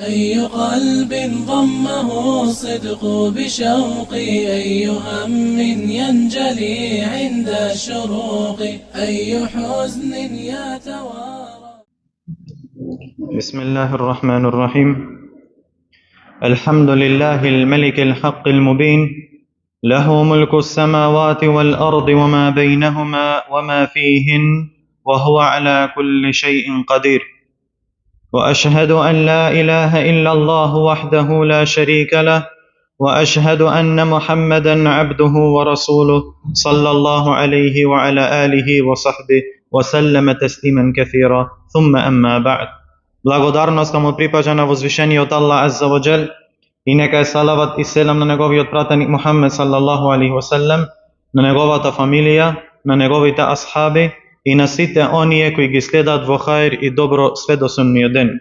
أي قلب ضمه الصدق بشوق، أي هم ينجلي عند الشروق، أي حزن يتوارى. بسم الله الرحمن الرحيم. الحمد لله الملك الحق المبين، له ملك السماوات والأرض وما بينهما وما فيهن، وهو على كل شيء قدير. وأشهد أن لا إله إلا الله وحده لا شريك له، وأشهد أن محمدا عبده ورسوله صلى الله عليه وعلى آله وصحبه وسلم تسليما كثيرا. ثم أما بعد. Благодарноста му припаѓа на возвишениот Аллах Азза ва Џел и нека е салават и селам на неговиот пратеник Мухаммед саллаллаху алейхи ва селем, на неговата фамилија, на неговите асхаби и на сите оние кои ги следат во хаир и добро све до судниот ден.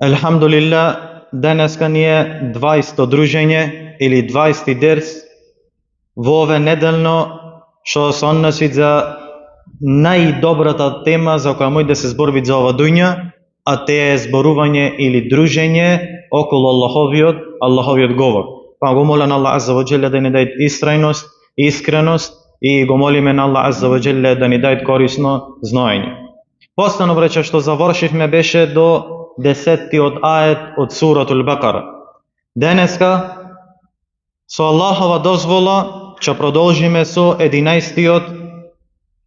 Елхамдулилlah, денеска ни е 20-то дружење или 20-ти дерс во ове неделно што се односи за најдобрата тема за која може да се зборви за ова дуња, а те е зборување или дружење околу Аллаховиот говор. Па го молам Аллах Азза ва Џелле да ни даде истрајност, искреност и го молиме на Аллах Азза ва Џелле да ни даде корисно знаење. Последно брача што завршивме беше до 10-тиот ајет од суратул Бакара. Денеска со Аллахова дозвола ќе продолжиме со 11-тиот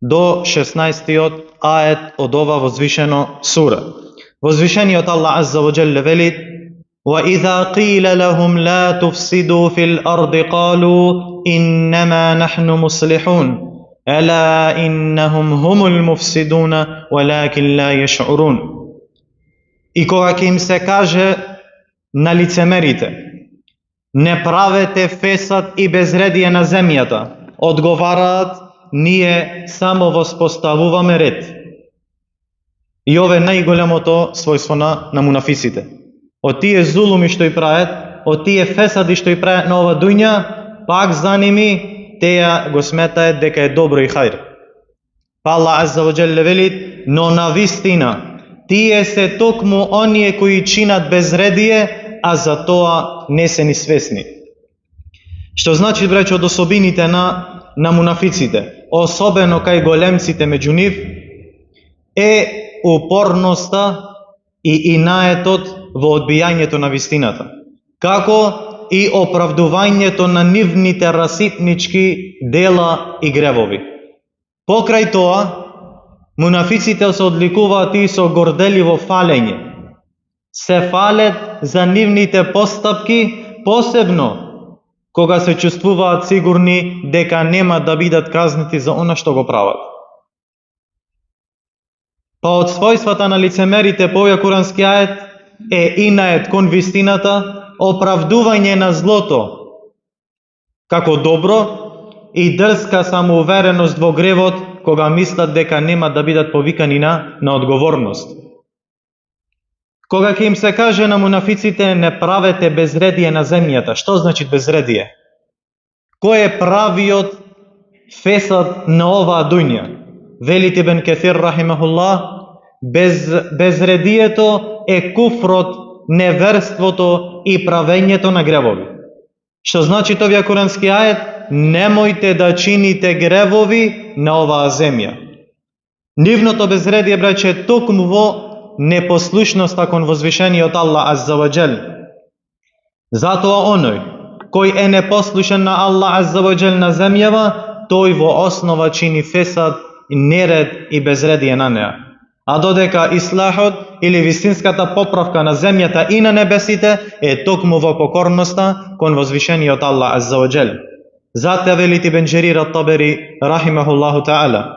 до 16-тиот ајет од ова возвишено сура. Возвишениот Аллах Азза ва Џелле вели: وَإِذَا قِيلَ لَهُمْ لَا تُفْسِدُوا فِي الْأَرْضِ قَالُوا إِنَّمَا نَحْنُ مُصْلِحُونَ أَلَا إِنَّهُمْ هُمُ الْمُفْسِدُونَ وَلَكِنْ لَا يَشْعُرُونَ. И кога ќе им се каже на лицемерите: не правете фесад и безредие на земјата, одговараат: ние само воспоставуваме ред. И ова е најголемото својство на мунафисите. Од тие зулуми што и прават, од тие фесади што и прават на ова дуња, пак за ними теја го сметаат дека е добро и хајр. Па Аллах Азза ва Џелле вели: но на вистина тие се токму оние кои чинат безредие, а за тоа не се ни свесни. Што значи, браќо, од особините на мунафиците, особено кај големците меѓу нив, е упорноста и инаетот во одбијањето на вистината, како и оправдувањето на нивните расипнички дела и гревови. Покрај тоа, мунафиците се одликуваат и со горделиво фалење. Се фалет за нивните постапки, посебно кога се чувствуваат сигурни дека нема да бидат казнати за она што го прават. Па од својствата на лицемерите по овој курански ајет е инает кон вистината, оправдување на злото како добро и дрска самоувереност во гревот кога мислат дека нема да бидат повикани на одговорност. Кога ќе им се каже на мунафиците: не правете безредие на земјата, што значи безредие? Кој е правиот фесад на оваа дуња? Вели Ибн Кесир рахимахуллах: безредието е куфрот, неверството и правењето на гревови. Што значи овој курански ајет? Немојте да чините гревови на оваа земја. Нивното безредие, браќе, е токму во непослушноста кон возвишениот Аллах Азза ва Џел. Затоа оној кој е непослушен на Аллах Азза ва Џел на земјава, тој во основа чини фесад, неред и безредие на неа. А додека ислахот или вистинската поправка на земјата и на небесите е токму во покорноста кон возвишениот Аллах Азза ва Џел. Затоа вели Ибн Џерир ат-Табери рахимахуллаху таала: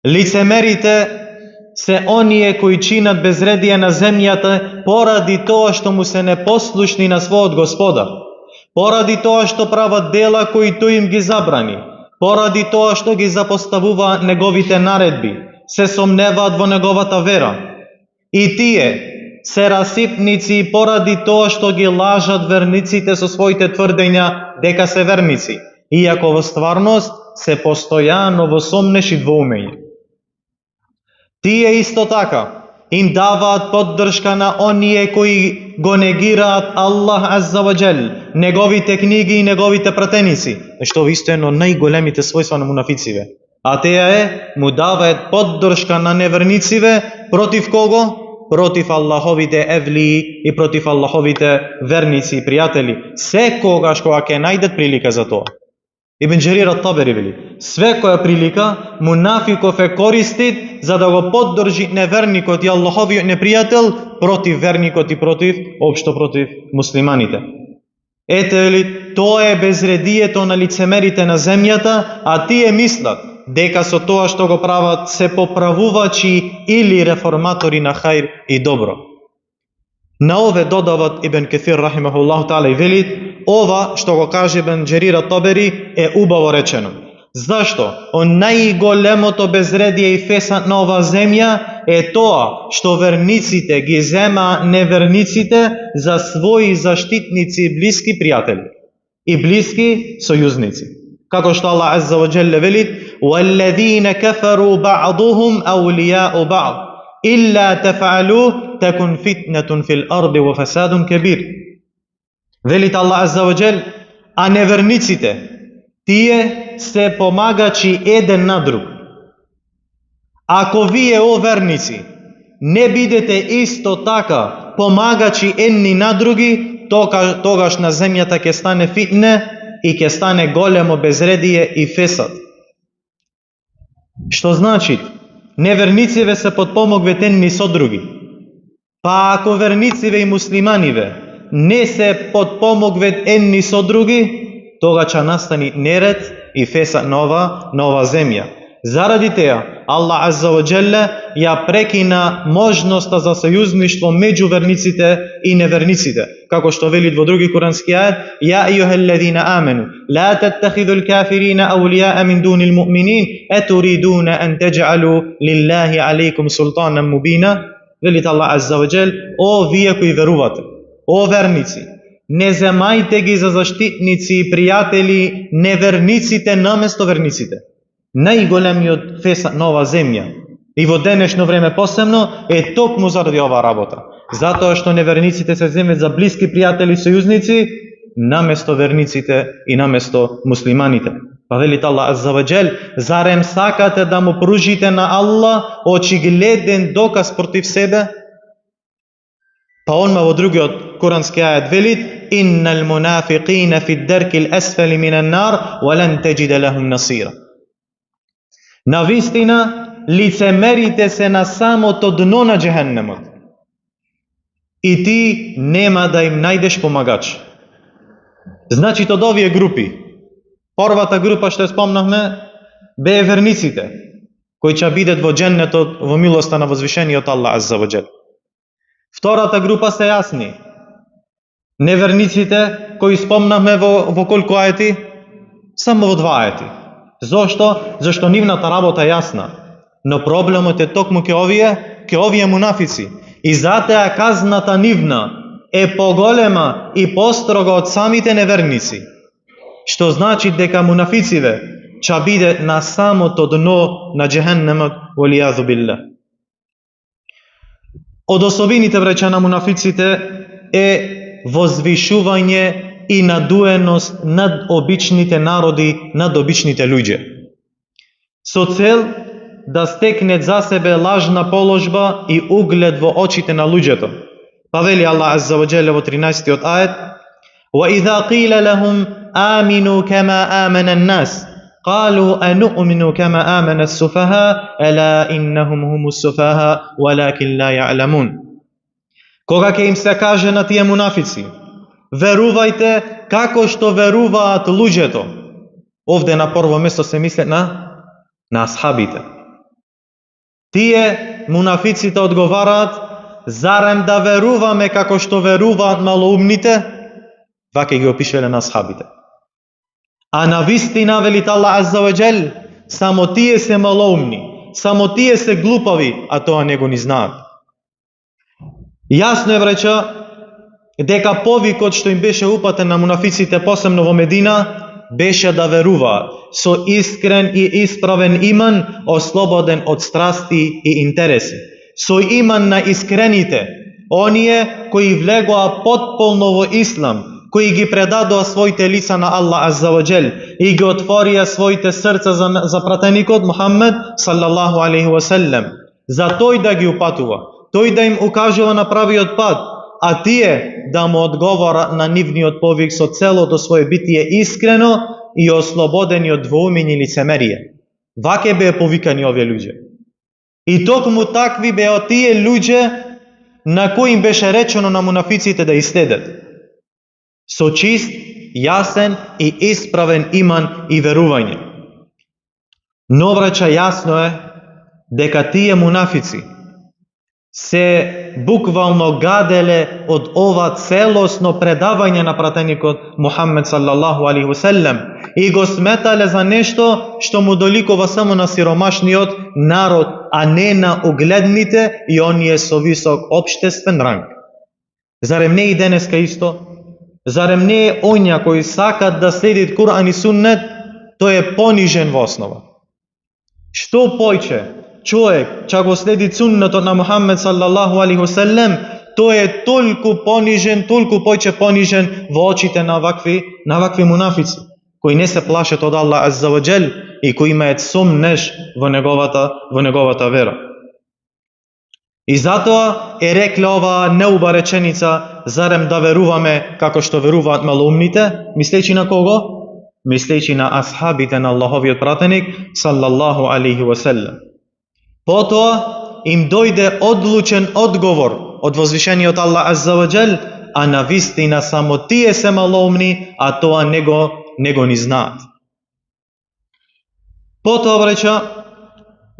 лицемерите се оние кои чинат безредие на земјата поради тоа што му се непослушни на својот Господар, поради тоа што прават дела кои тој им ги забрани, поради тоа што ги запоставува неговите наредби, се сомневаат во неговата вера. И тие се расипници поради тоа што ги лажат верниците со своите тврдења дека се верници, иако во стварност се постојано во сомнеш и двоумење. Тие исто така im даваат поддршка на оние кои го негираат Аллах Азза ва Джел, неговите книги и неговите пратеници, што исто е едно најголемите својства на мунафициве. А теја е, му даваат поддршка на невернициве против кого? Против Аллаховите евлии и против Аллаховите верници и пријатели. Секогаш кога ќе најдат прилика за тоа. Ибн Џерир ат-Табери вели, секоја прилика мунафиков е користит за да го поддржи неверникот и Аллаховиот непријател против верникот и општо против муслиманите. Ете вели, тоа е безредието на лицемерите на земјата, а тие мислат дека со тоа што го прават се поправувачи или реформатори на хајр и добро. На ове додават Ибн Кефир рахимахуллаху таала и велит, ова што го каже Ибн Џерир ат-Табери е убаво речено. Зашто? Најголемото безредие и фесад на оваа земја е тоа што верниците ги зема неверниците за своји заштитници и блиски пријатели и блиски сојузници. Како што Аллах Азза ва Џелле велит, وَالَّذِينَ كَفَرُوا بَعْضُهُمْ أَوْلِيَاءُ بَعْضٍ إِلَّا تَفْعَلُوهُ تَكُنْ فِتْنَةٌ فِي الْأَرْضِ وَفَسَادٌ كَبِيرٌ. Велит Аллах Азза ва Џел, а неверниците, тие се помагачи еден на друг. Ако вие, о верници, не бидете исто така помагачи едни на други, тогаш на земјата ќе стане фитне и ќе стане големо безредие и фесад. Што значи? Невернициве се подпомогвет едни со други. Па ако вернициве и муслиманиве не се подпомогвет едни со други, тога ќе настани неред и фесад на оваа земја. Заради теја, Аллах Азза ва Џелле ја прекина можноста за сојузништво меѓу верниците и неверниците. Како што велит во други курански ајет, ја ејухеллезина амену, ла таттехиду лкафирина аулијаа мин дунил муъминин, етуридуна ан теджалу лиллахи алейкум султанан мубина. Велит Аллах Азза ва Џел, о вие кои верувате, о верници, не земајте ги за заштитници и пријатели неверниците наместо верниците. Најголемиот фесад на оваа земја и во денешно време посебно е токму заради оваа работа. Затоа што неверниците се земат за блиски пријатели и сојузници наместо верниците и наместо муслиманите. Па велит Аллах Азза ва Џел, зарем сакате да му пружите на Аллах очигледен доказ против себе? Па онма во другиот курански ајет велит, иннал мунафиқина фи деркил есфели минан нар ва лен теџиде лахум насира. Навистина, лицемерите се на самото дно на џехеннемот. И ти нема да им најдеш помагач. Значи, од овие групи, првата група што спомнавме, бе верниците, кои ќе бидат во џеннетот во милоста на возвишениот Аллах Азза ва Џел. Втората група се јасни. Неверниците, кои спомнавме во колку ајети? Само во 2 ајети. Зошто? Зашто нивната работа е јасна. Но проблемот е токму ке овие мунафици. И затоа казната нивна е поголема и построга од самите неверници. Што значи дека мунафициве ќе биде на самото дно на џехеннемот волијазу билла. Од особините вреча на мунафиците е возвишување и надуеност над обичните народи, над обичните луѓе. Со цел да стекнет за себе лажна положба и углед во очите на луѓето. Па вели Аллах Азза ва Џелле во 13-тиот ајет, وَإِذَا قِيلَ لَهُمْ آمِنُوا كَمَا آمَنَ النَّاسِ قَالُوا أَنُؤْمِنُ كَمَا آمَنَ السُّفَهَاءُ أَلَا إِنَّهُمْ هُمُ السُّفَهَاءُ وَلَكِنْ لَا يَعْلَمُونَ. Кога ќе им се каже на тие мунафици, верувајте како што веруваат луѓето. Овде на прво место се мисли на асхабите. Тие мунафиците одговараат, зарем да веруваме како што веруваат малоумните? Ваќе ги опишеле на асхабите. А на вистина, велит Аллах Азза ва Џел, само тие се малоумни, само тие се глупави, а тоа не го ни знаат. Јасно е, вреча, дека повикот што им беше упатен на мунафиците, посебно во Медина, беше да веруваат со искрен и исправен иман, ослободен од страсти и интереси. Со иман на искрените, оние кои влегоа потполно во ислам, кои ги предадоа своите лица на Аллах Азза ва Джел и ги отворија своите срца за пратеникот Мухаммед саллаллаху алейхи ва селлем, за тој да ги упатува, тој да им укажува на правиот пат, а тие да му одговора на нивниот повик со целото свое битие искрено и ослободени од двоумење и лицемерие. Ваке беа повикани овие луѓе. И токму такви беа тие луѓе на кои им беше речено на мунафиците да истедат. Со чист, јасен и исправен иман и верување. Но, браќа, јасно е дека тие мунафици се буквално гаделе од ова целосно предавање на пратеникот Мухаммед саллаллаху алейхи ва селлем и го сметале за нешто што му доликува само на сиромашниот народ, а не на угледните и оние со висок општествен ранг. Зарем не и денеска исто? Зарем не е онја кој сакат да следит Кур'ан и Суннет, тој е понижен во основа. Што појче човек че го следи суннетот на Мухаммед саллаллаху алейхи ва селлем, тој е толку понижен, толку појче понижен во очите на вакви мунафици, кои не се плашат од Аллах Азза ва Джел и кои имаат сумнеж во неговата вера. И затоа е рекла оваа неуба реченица: зарем да веруваме како што веруваат малоумните, мислејќи на кого? Мислејќи на асхабите на Аллаховиот пратеник саллаллаху алейхи ва селлем. Потоа им дојде одлучен одговор од возвишениот Аллах Азза ва Джел, а на вистина само тие се малоумни, а тоа не го ни знаат. Потоа, браќа,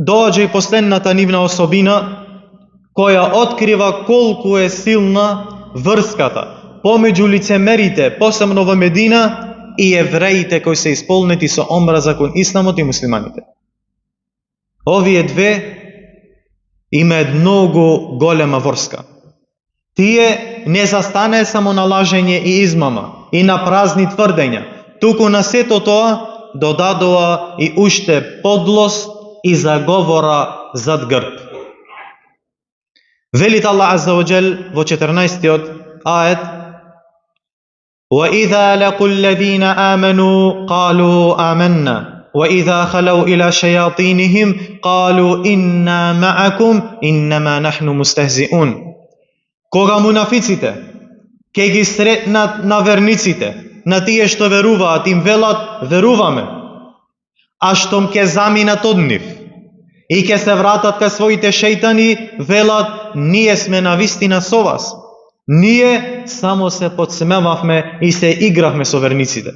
доаѓа и последната нивна особина, која открива колку е силна врската помеѓу лицемерите, посебно во Медина, и евреите кои се исполнети со омраза кон исламот и муслиманите. Овие две имаат многу голема врска. Тие не застане само на лажење и измама и на празни тврдења, туку на сето тоа додадоа и уште подлост и заговора зад грб. Велит Аллах Азза ва Джел во 14-тиот ает: وَإِذَا لَقُوا الَّذِينَ آمَنُوا قَالُوا آمَنَّا وَإِذَا خَلَوْا إِلَى شَيَاطِينِهِمْ قَالُوا إِنَّا مَعَكُمْ إِنَّمَا نَحْنُ مُسْتَهْزِئُونَ. Кога мунафиците ке ги сретнат на верниците, на тие што веруваат, им велат: веруваме, а штом ке заминат од нив и ке се вратат кај своите шејтани, велат: ние сме на вистина со вас. Ние само се подсмевавме и се игравме со верниците.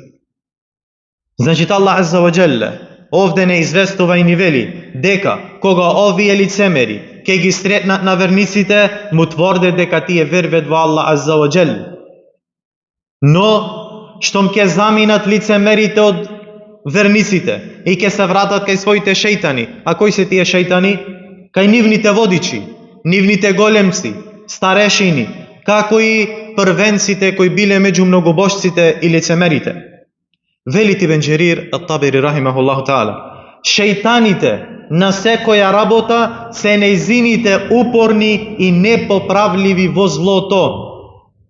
Значи, Аллах Азза ва Джелле овде не известува и ни вели дека кога овие лицемери ке ги сретнат на верниците, му тврде дека тие верват во Аллах Азза ва Джелле. Но штом ке заминат лицемерите од верниците и ке се вратат кај своите шејтани, а кои се тие шејтани? Кај нивните водичи, нивните големци, старешини, како и првенците кои биле меѓу многобожците и лицемерите. Велит Ибн Џерир ат-Табери рахимахуллаху таала: шејтаните на секоја работа се нејзините упорни и непоправливи во злото.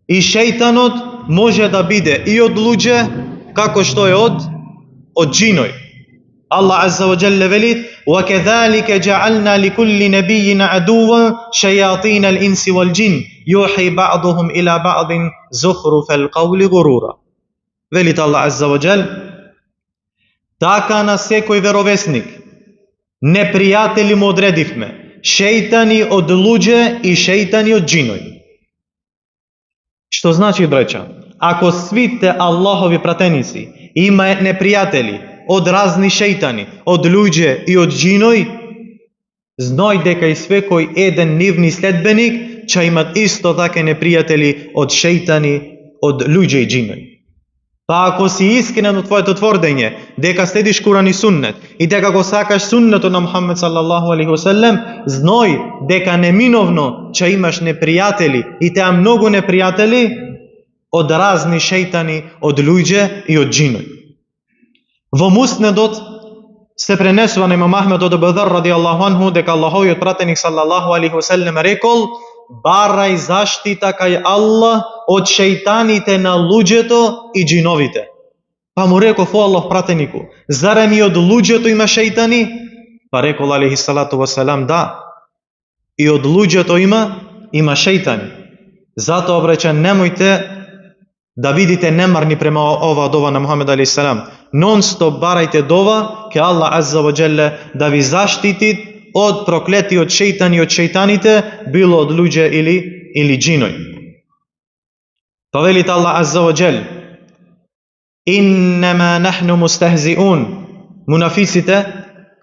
И шејтанот може да биде и од луѓе, како што е од џиној. Аллах Азза ва Джелле велит: وَكَذَلِكَ جَعَلْنَا لِكُلِّ نَبِيٍّ عَدُوًّا شَيَاطِينَ الْإِنسِ وَالْجِنِّ يُوحِي بَعْضُهُمْ إِلَى بَعْضٍ زُخْرُفَ الْقَوْلِ غُرُورًا. Велит Аллах Азза ва Джел: така на секој веровесник непријатели му одредивме, шејтани од луѓе и шејтани од џиној. Што значи, браќа? Ако свите Аллахови пратеници имаат непријатели од разни шејтани, од луѓе и од џиној, знај дека и секој еден нивни следбеник ќе имат исто така непријатели од шејтани, од луѓе и џиној. Па ако си искрен од твоето тврдење дека следиш Куран и Суннет и дека го сакаш суннетот на Мухаммед саллаллаху алейхи ва селлем, знај дека неминовно ќе имаш непријатели, и теа многу непријатели од разни шејтани, од луѓе и од џиној. Во Муснедот se prenesува на Имам Ахмед од Абу Дер радијаллаху анху дека Аллаховиот пратеник салаллаху алейхи веселем рекол: барај заштита кај Аллах од шејтаните на луѓето и џиновите. Па му реков: о Аллах пратенику, зарем и од луѓето има шејтани? Па рекол алейхи салату васелам: да, и од луѓето има шејтани. Затоа обрече, немојте да бидите немарни према ова дова на Мухамед алейхи салам. Нон-стоп барајте дова ке Аллах азза ва джелле да ви заштити од проклетиот шејтани, од шејтаните, било од луѓе или џиној. Па велит Аллах азза ва джелле: иннема нахну мустехзиун. Мунафиците,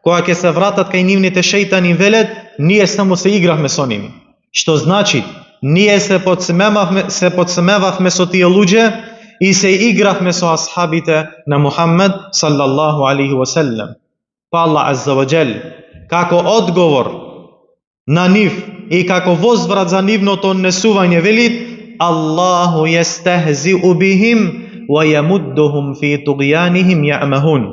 кога ќе се вратат кај нивните шејтани, велет: ние само се игравме со ними. Што значи? Ние се подсмевавме со тие луѓе и се игравме со асхабите на Мухаммед саллаллаху алейхи веселем. Па Аллах азза ва джел, како одговор на нив и како возврат за нивното однесување, велит: Аллаху јестехзиу бихим ва јамуддухум фи туғјанихим јаъмахун.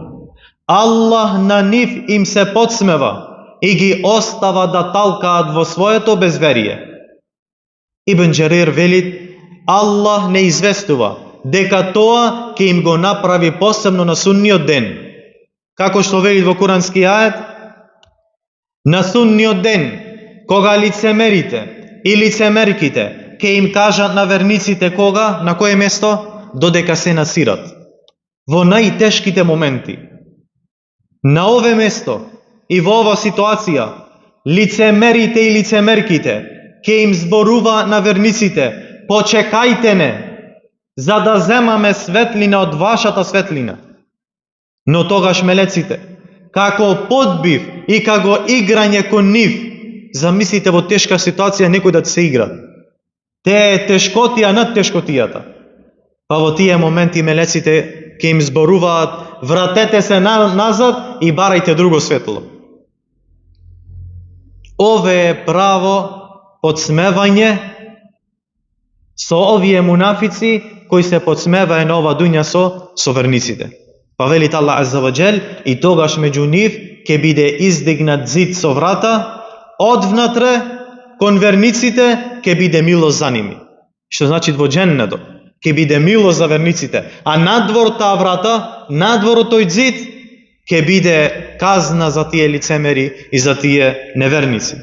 Аллах на нив им се подсмева и ги остава да талкаат во своето безверие. Ибн Џерир велит: Аллах не известува дека тоа ќе им го направи посебно на судниот ден. Како што велит во курански ајет: на судниот ден, кога лицемерите и лицемерките ќе им кажат на верниците, кога, на кое место? Додека се насират. Во најтешките моменти. На ове место и во ова ситуација, лицемерите и лицемерките ќе им зборува на верниците: почекајте не, за да земаме светлина од вашата светлина. Но тогаш мелеците, како подбив и како играње кон нив, замислите во тешка ситуација некој да се игра. Те е тешкотија над тешкотијата. Па во тие моменти мелеците ќе им зборуваат: вратете се назад и барајте друго светло. Ове е право подсмевање со овие мунафици кои се подсмеваe на ова дуња со верниците. Па велит Аллах азза ва джел: и тогаш меѓу нив ќе биде издигнат зид со врата, од внатре кон верниците ќе биде милост за ними. Што значи во џеннето ќе биде милост за верниците, а надвор таа врата, надвор тој зид ќе биде казна за тие лицемери и за тие неверници.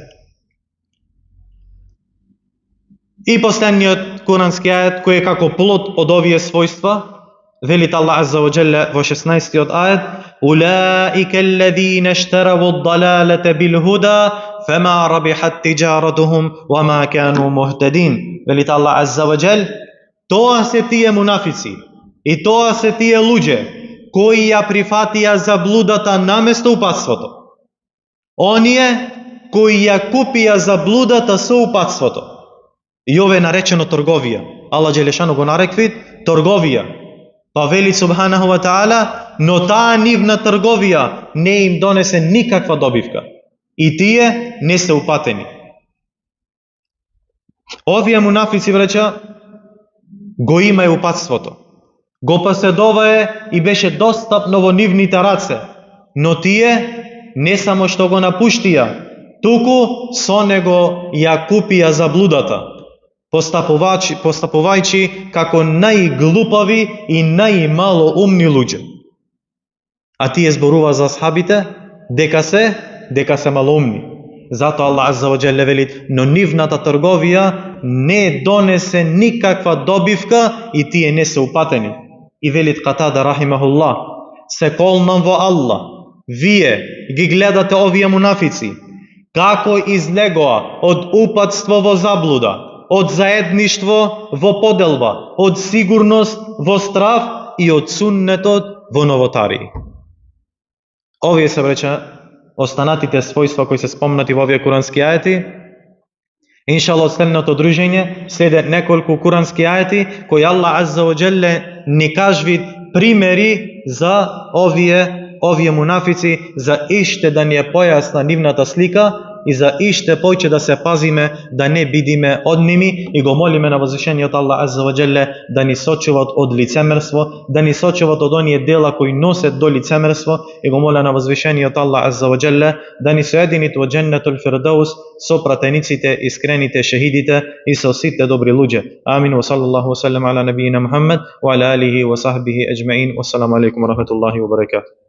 И последниот курански ајет кој е како плод од овие својства, велит Аллах азза ва джелле во 16-тиот ајет: улаика аллазина иштараwu ad-dalalata bil-huda fama rabihat tijaratuhum wa ma kanu muhtadin. Велит Аллах азза ва джелле: тоа се тие мунафици и тоа се тие луѓе кои ја прифатија заблудата наместо упатството. Оние кои ја купија заблудата со упатството. И ова е наречено торговија. Аллах Џелешану го нарекви торговија. Па вели субханаху ва таала: но таа нивна торговија не им донесе никаква добивка. И тие не се упатени. Овие мунафици, врача, го има и упатството. Го поседовае и беше достапно во нивните раце. Но тие не само што го напуштија, туку со него ја купија заблудата, постапувајќи како најглупави и најмало умни луѓе. А тие зборува за асхабите дека се малоумни. Зато Аллах азза ва джелле велит: но нивната торговија не донесе никаква добивка и тие не се упатени. И велит Катада рахимахуллах: се колнам во Аллах, вие ги гледате овие мунафици како излегоа од упатство во заблуда, од заедништво во поделба, од сигурност во страв и од суннетот во новотари. Овие се, бреча, останатите својства кои се спомнати во овие курански ајети. Иншаллах, од следното дружење следат неколку курански ајети кои Аллах азза ва джелле ни кажви примери за овие мунафици, за иште да ни ја појасна нивната слика i za ishte poj që da se pazime, da ne bidime od njimi, i go molime na vazhëshenje të Allah Azza wa Jalla, da ni soqëvat od licemërstvo, da ni soqëvat od onje dela koji noset do licemërstvo, i go mola na vazhëshenje të Allah Azza wa Jalla, da ni sojedinit u gjennetul firdaus, sopra të nicite, iskrenite, shahidite, i sosit të dobri lugjë. Amin, wa sallallahu wa sallam ala nabijina Muhammad, wa ala alihi wa sahbihi ajma'in, wa salamu alaikum wa rahmatullahi wa barakatuh.